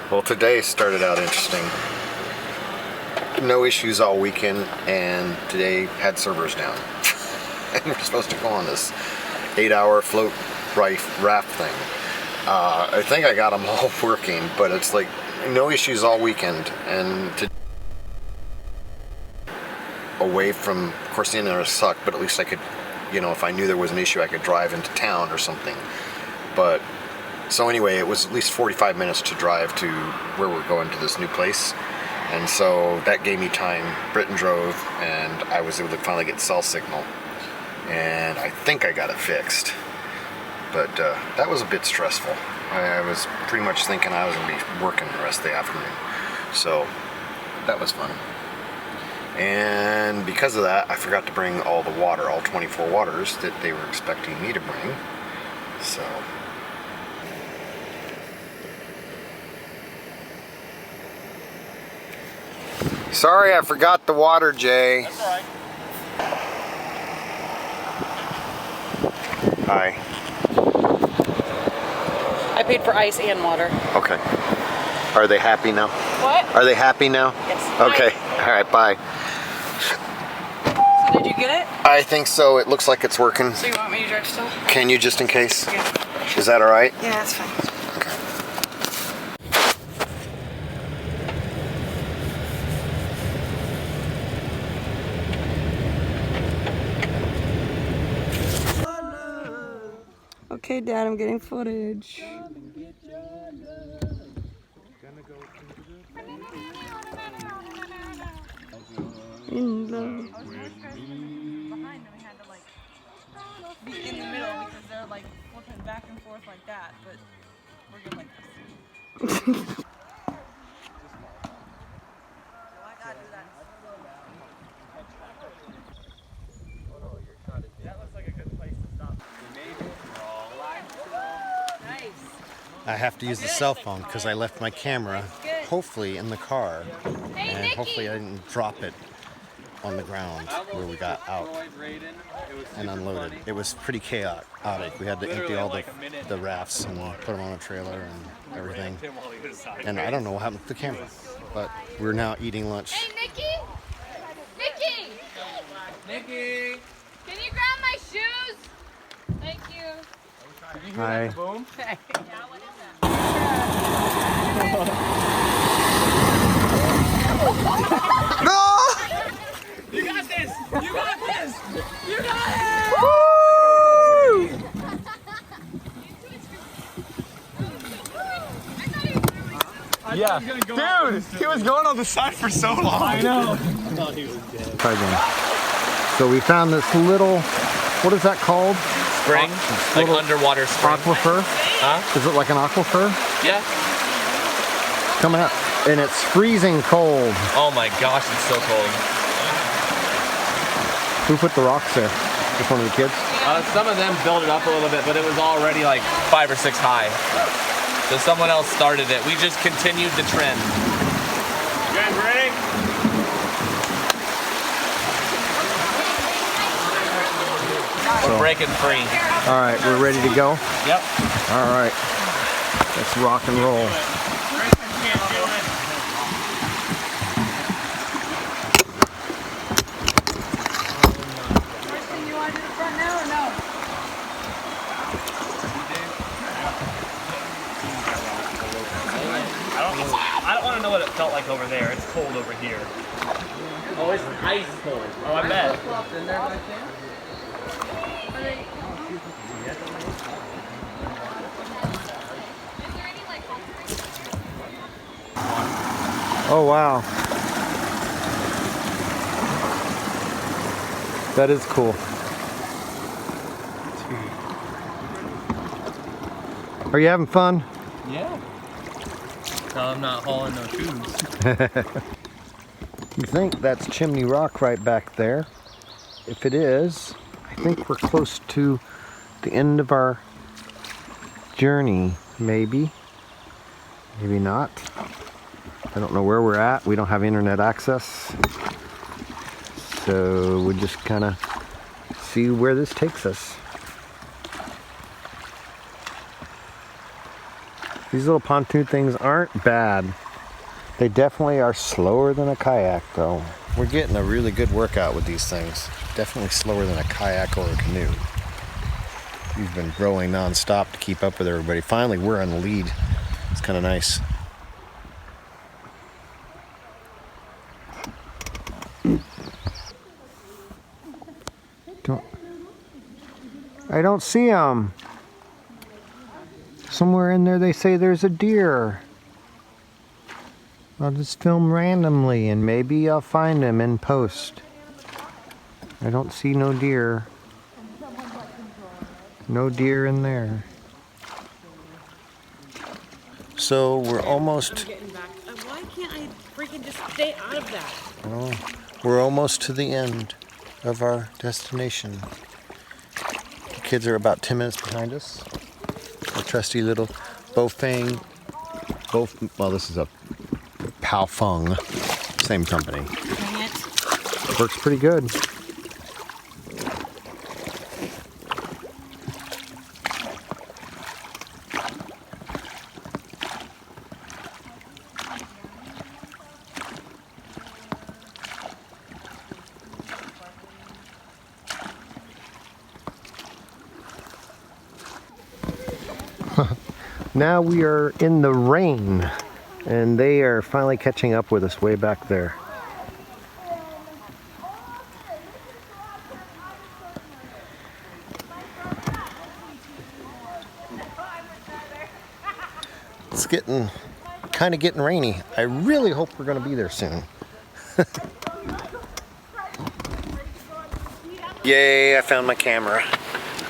Well, today started out interesting. No issues all weekend, and today had servers down. And we're supposed to go on this 8-hour float raft thing. I think I got them all working, but it's like no issues all weekend. And away from, of course, the internet sucked, but at least I could, you know, if I knew there was an issue, I could drive into town or something. But so anyway, it was at least 45 minutes to drive to where we're going to this new place. And so that gave me time. Britton drove, and I was able to finally get cell signal. And I think I got it fixed. But that was a bit stressful. I was pretty much thinking I was going to be working the rest of the afternoon. So that was fun. And because of that, I forgot to bring all the water, all 24 waters that they were expecting me to bring. So... Sorry, I forgot the water, Jay. That's all right. Hi. I paid for ice and water. Okay. Are they happy now? What? Are they happy now? Yes. Okay. All right, bye. So did you get it? I think so. It looks like it's working. So you want me to drive still? Can you, just in case? Yeah. Is that all right? Yeah, that's fine. Okay. Okay, Dad, I'm getting footage. In love. Behind them, we had to like be in the middle because they're like flipping back and forth like that, but we're good like this. I gotta do that. That looks like a good place to stop. Nice. I have to use the cell phone because I left my camera, hopefully, in the car. And hopefully I didn't drop it on the ground where we got out and unloaded. It was pretty chaotic. We had to empty all the rafts and put them on a trailer and everything. And I don't know what happened to the camera, but we're now eating lunch. Hey, Nikki! Nikki! Nikki! Can you grab my shoes? Thank you. Did you hear Hi. that boom? Yeah, what is that? No! You got this! You got this! You got it! Yeah. Dude, he was going on the side for so long. I know. Try again. So we found this little, what is that called? Spring? Like Little underwater spring? Aquifer? Huh? Is it like an aquifer? Yeah. Coming up. And it's freezing cold. Oh my gosh, it's so cold. Who put the rocks there? Just one of the kids? Some of them built it up a little bit, but it was already like 5 or 6 high. So someone else started it. We just continued the trend. You guys ready? We're breaking free. All right, we're ready to go? Yep. All right. Let's rock and roll. Kristen, you want to do the front now or no? I don't want to know what it felt like over there. It's cold over here. Oh, it's ice cold. Oh, I bet. Oh, wow. That is cool. Are you having fun? Yeah. No, I'm not hauling no tubes. You think that's Chimney Rock right back there? If it is, I think we're close to the end of our journey, maybe. Maybe not. I don't know where we're at. We don't have internet access. So we'll just kind of see where this takes us. These little pontoon things aren't bad. They definitely are slower than a kayak though. We're getting a really good workout with these things. Definitely slower than a kayak or a canoe. We've been rowing non-stop to keep up with everybody. Finally, we're on the lead. It's kind of nice. I don't see them. Somewhere in there they say there's a deer. I'll just film randomly and maybe I'll find them in post. I don't see no deer. No deer in there. So we're almost... Why can't I freaking just stay out of that? Oh, we're almost to the end of our destination. The kids are about 10 minutes behind us. A trusty little Bofang, well, this is a Palfeng, same company. Dang it. Works pretty good. Now we are in the rain, and they are finally catching up with us way back there. It's kind of getting rainy. I really hope we're going to be there soon. Yay, I found my camera.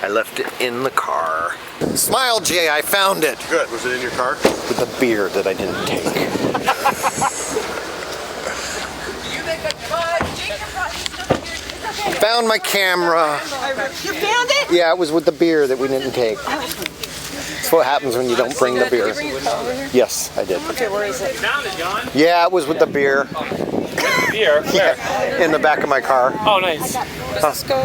I left it in the car. Smile, Jay, I found it. Good. Was it in your car? With the beer that I didn't take. Found my camera. You found it? Yeah, it was with the beer that we didn't take. That's what happens when you don't bring the beer. Yes, I did. Okay, where is it? You found it, John? Yeah, it was with the beer. Beer? Where? Yeah, in the back of my car. Oh, nice. Does this go?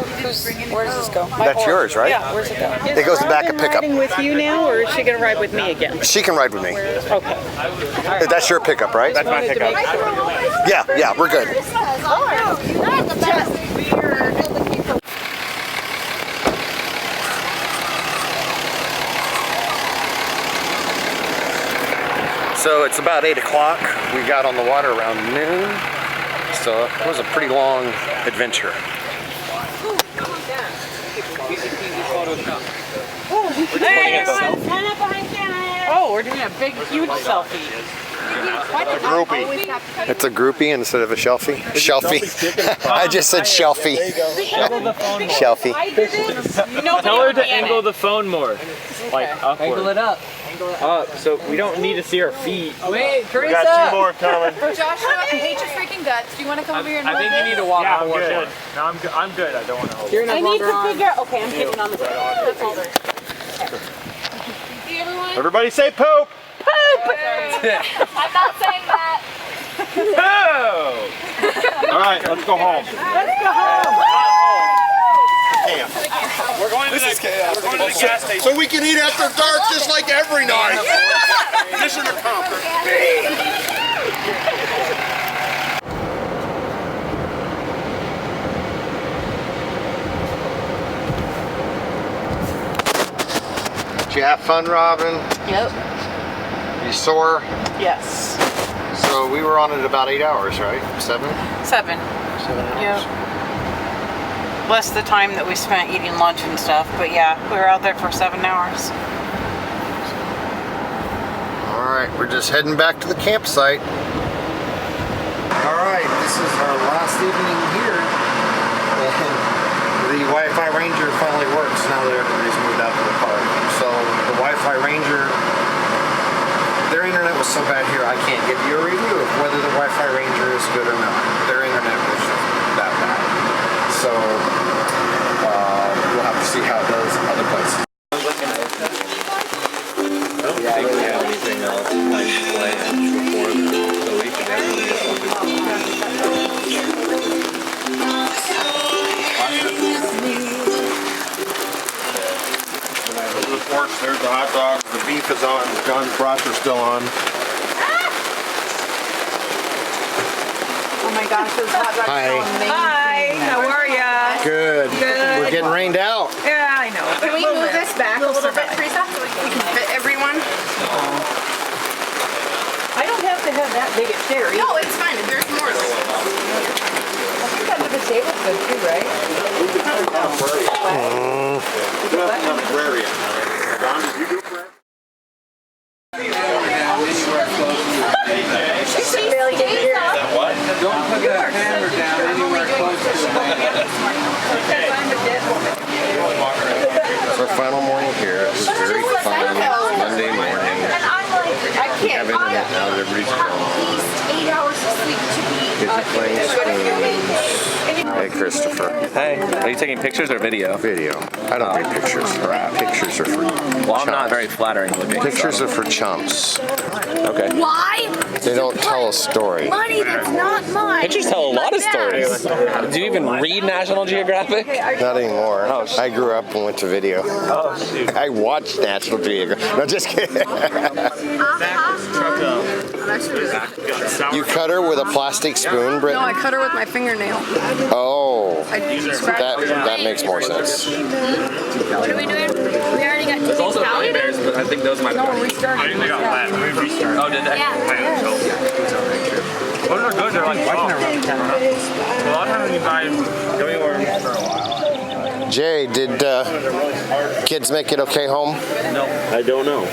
Where does this go? That's yours, right? Yeah, where's it go? It goes in the back of pickup. Riding with you now, or is she gonna ride with me again? She can ride with me. Okay. That's your pickup, right? That's my pickup. Yeah, we're good. So it's about 8 o'clock. We got on the water around noon. So it was a pretty long adventure. Oh, we're doing a big, huge selfie. A groupie. It's a groupie instead of a shelfie. Shelfie. I just said shelfie. Shelfie. Tell her to angle the phone more. Like upward. Angle it up. So we don't need to see our feet. Wait, We Teresa! got 2 more coming. Joshua, I hate your freaking guts. Do you want to come over here and I hold think you this? need to walk Yeah, I'm forward good. more. No, I'm good. I don't want to hold it. You're no I need longer to on. figure out. Okay, I'm hitting on the table. See everyone? Everybody say poop. I'm not saying that. All right, let's go home. We're going to the gas station. So we can eat after dark just like every night. Mission accomplished. Did you have fun, Robin? Yep. You sore? Yes. So we were on it about 8 hours, right? 7? 7. 7 hours. Yep. Less the time that we spent eating lunch and stuff, but yeah, we were out there for 7 hours. All right, we're just heading back to the campsite. All right, this is our last evening here. And the Wi-Fi Ranger finally works now that everybody's moved out to the park. So the Wi-Fi Ranger, their internet was so bad here, I can't give you a review of whether the Wi-Fi Ranger is good or not. Their internet was just that bad. So we'll have to see how it does in other places. There's the pork, there's the hot dogs, the beef is is on. John's brats are still on. Oh my gosh, those hot dogs Hi. are amazing. Hi, how are ya? Good. Good. We're getting rained out. Yeah, I know. Can we move this back a little bit, Teresa, so we can fit everyone? I don't have to have that big a chair either. No, it's fine. There's more. I think under the table's good too, right? Prairie. John, did you do prairie? What? Don't put that hammer down anywhere close to the It's our final morning here. It was very fun. Monday morning. I can't Having it now that everybody's gone. 8 hours of sleep to be. Busy playing spoons. Hey, Christopher. Hey, are you taking pictures or video? Video. I don't take pictures. Pictures are for Well, I'm not very flattering looking. Pictures are for chumps. Okay. Why? They don't tell a story. Money that's not mine. Pictures tell a lot of stories. Do you even read National Geographic? Not anymore. Oh, shit. I grew up and went to video. Oh, shoot. I watched National Geographic. No, just kidding. You cut her with a plastic spoon, Britt? No, I cut her with my fingernail. Oh, I that makes more sense. What are we doing? We already got There's two also gummy bears, but I think those might be. No, we started. Oh, did they? Yeah. Those are good. They're like, a lot of times when you buy gummy worms for a while. Jay, did kids make it okay home? I don't know.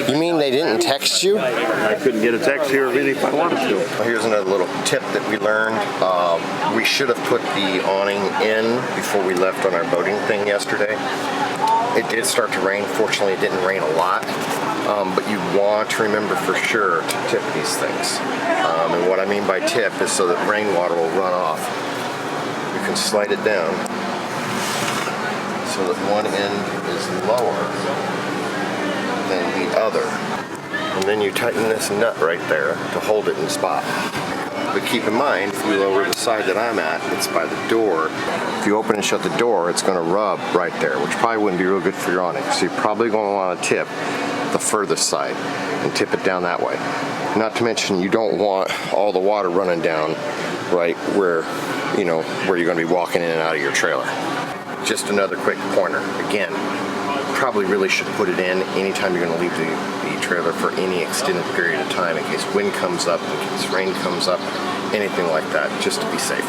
You mean they didn't text you? I couldn't get a text here if I wanted to. Well, here's another little tip that we learned. We should have put the awning in before we left on our boating thing yesterday. It did start to rain. Fortunately, it didn't rain a lot. But you want to remember for sure to tip these things. And what I mean by tip is so that rainwater will run off. You can slide it down so that one end is lower than the other. And then you tighten this nut right there to hold it in spot. But keep in mind, if we lower the side that I'm at, it's by the door. If you open and shut the door, it's going to rub right there, which probably wouldn't be real good for your awning. So you're probably going to want to tip the furthest side and tip it down that way. Not to mention, you don't want all the water running down right where, where you're going to be walking in and out of your trailer. Just another quick pointer. Again, probably really should put it in anytime you're going to leave the trailer for any extended period of time in case wind comes up, in case rain comes up, anything like that, just to be safe.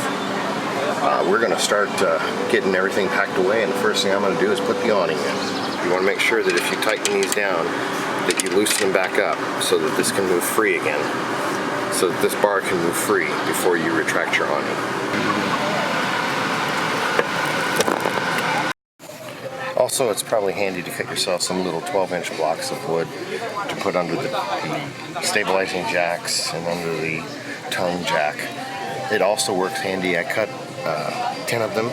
We're going to start getting everything packed away, and the first thing I'm going to do is put the awning in. You want to make sure that if you tighten these down, that you loosen them back up so that this can move free again, so that this bar can move free before you retract your awning. Also, it's probably handy to cut yourself some little 12-inch blocks of wood to put under the stabilizing jacks and under the tongue jack. It also works handy. I cut 10 of them,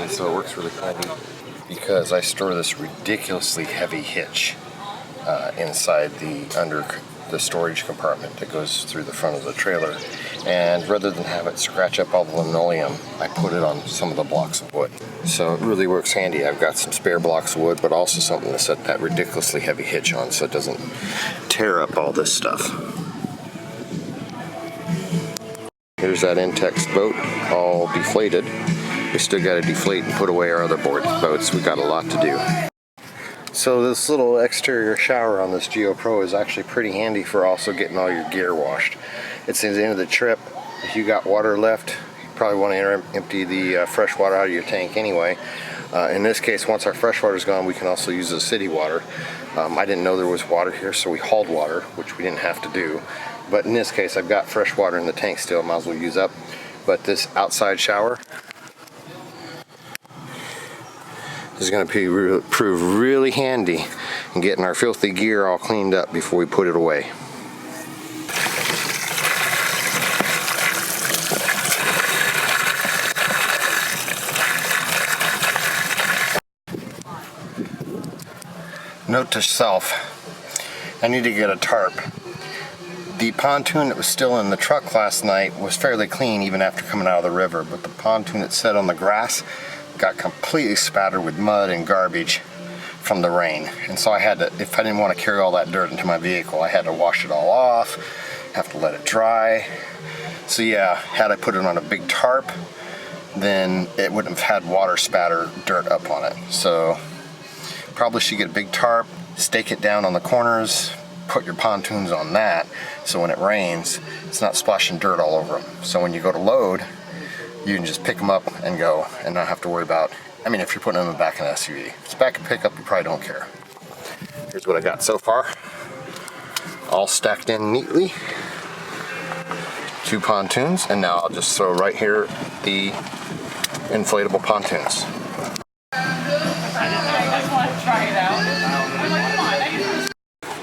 and so it works really handy because I store this ridiculously heavy hitch inside under the storage compartment that goes through the front of the trailer. And rather than have it scratch up all the linoleum, I put it on some of the blocks of wood. So it really works handy. I've got some spare blocks of wood, but also something to set that ridiculously heavy hitch on so it doesn't tear up all this stuff. Here's that Intex boat, all deflated. We still got to deflate and put away our other boats. We've got a lot to do. So this little exterior shower on this Geo Pro is actually pretty handy for also getting all your gear washed. It's at the end of the trip. If you got water left, you probably want to empty the fresh water out of your tank anyway. In this case, once our fresh water is gone, we can also use the city water. I didn't know there was water here, so we hauled water, which we didn't have to do. But in this case, I've got fresh water in the tank still, might as well use up. But this outside shower is going to prove really handy in getting our filthy gear all cleaned up before we put it away. Note to self, I need to get a tarp. The pontoon that was still in the truck last night was fairly clean even after coming out of the river, but the pontoon that sat on the grass got completely spattered with mud and garbage from from the rain. And so I had to, if I didn't want to carry all that dirt into my vehicle, I had to wash it all off, have to let it dry. So yeah, had I put it on a big tarp, then it wouldn't have had water spatter dirt up on it. So probably should get a big tarp, stake it down on the corners, put your pontoons on that, so when it rains, it's not splashing dirt all over them. So when you go to load, you can just pick them up and go and not have to worry about, I mean, if you're putting them in the back of an SUV. If it's back and pickup, you probably don't care. Here's what I got so far. All stacked in neatly. 2 pontoons, and now I'll just throw right here the inflatable pontoons.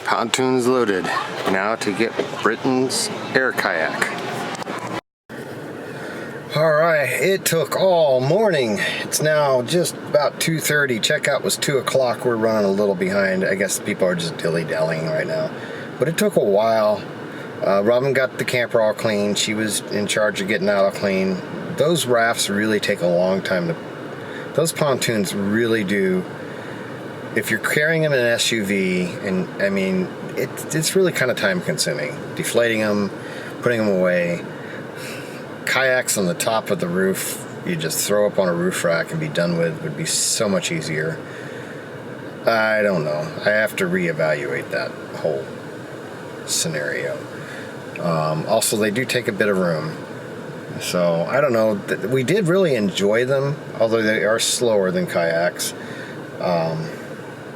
Pontoons loaded. Now to get Britain's air kayak. Alright, it took all morning. It's now just about 2:30. Checkout was 2 o'clock. We're running a little behind. I guess people are just dilly-dallying right now. But it took a while. Robin got the camper all clean. She was in charge of getting that all clean. Those rafts really take a long time to... Those pontoons really do. If you're carrying them in an SUV, and I mean, it's really kind of time consuming. Deflating them, putting them away. Kayaks on the top of the roof, you just throw up on a roof rack and be done with, would be so much easier. I don't know. I have to reevaluate that whole scenario. Also, they do take a bit of room. So, I don't know. We did really enjoy them, although they are slower than kayaks.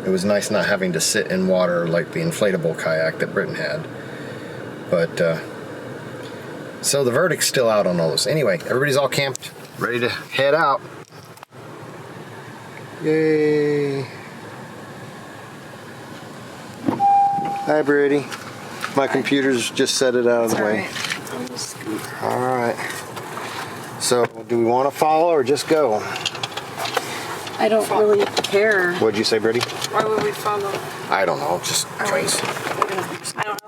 It was nice not having to sit in water like the inflatable kayak that Britain had. But, so the verdict's still out on all those. Anyway, everybody's all camped, ready to head out. Yay. Hi, Brady. My computer's just set it out of the way. Alright. So, do we want to follow or just go? I don't really care. What'd you say, Brady? Why would we follow? I don't know, just Are we- because. I don't